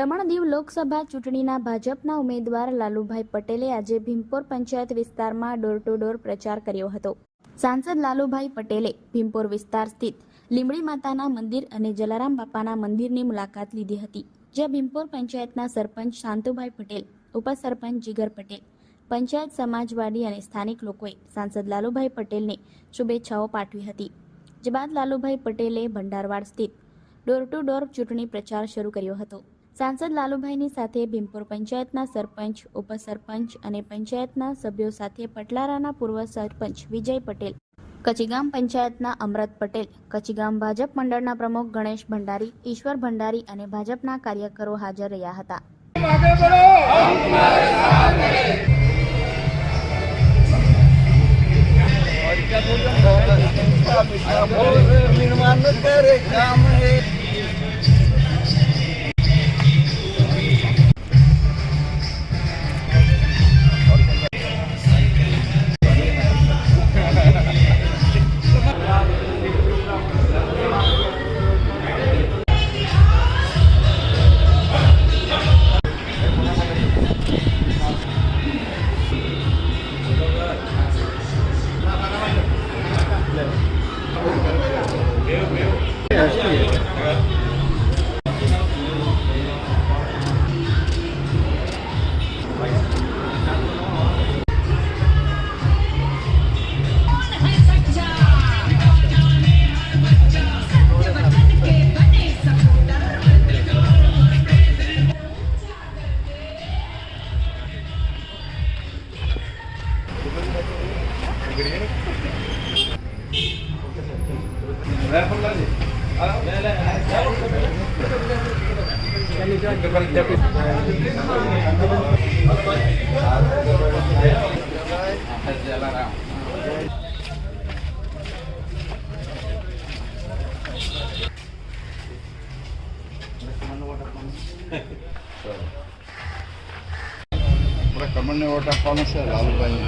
દમણ દીવ લોકસભા ચૂંટણીના ભાજપના ઉમેદવાર લાલુભાઈ પટેલે આજે ભીમપોર પંચાયત વિસ્તારમાં ડોર ટુ ડોર પ્રચાર કર્યો હતો। સાંસદ લાલુભાઈ પટેલે ભીમપોર વિસ્તાર સ્થિત લીમડી માતાના મંદિર અને જલારામ બાપાના મંદિરની મુલાકાત લીધી હતી, જ્યાં ભીમપોર પંચાયતના સરપંચ શાંતુભાઈ પટેલ, ઉપસરપંચ જીગર પટેલ, પંચાયત સમાજવાદી અને સ્થાનિક લોકોએ સાંસદ લાલુભાઈ પટેલને શુભેચ્છાઓ પાઠવી હતી। જે બાદ લાલુભાઈ પટેલે ભંડારવાડ સ્થિત ડોર ટુ ડોર ચૂંટણી પ્રચાર શરૂ કર્યો હતો। સાંસદ લાલુભાઈની સાથે ભીમપોર પંચાયતના સરપંચ, ઉપસરપંચ અને પંચાયતના સભ્યો સાથે પટલારાના પૂર્વ સરપંચ વિજય પટેલ, કચીગામ પંચાયતના અમરત પટેલ, કચીગામ ભાજપ મંડળના પ્રમુખ ગણેશ ભંડારી, ઈશ્વર ભંડારી અને ભાજપના કાર્યકરો હાજર રહ્યા હતા। કમળને વોટ આપવાનો છે લાલુભાઈ।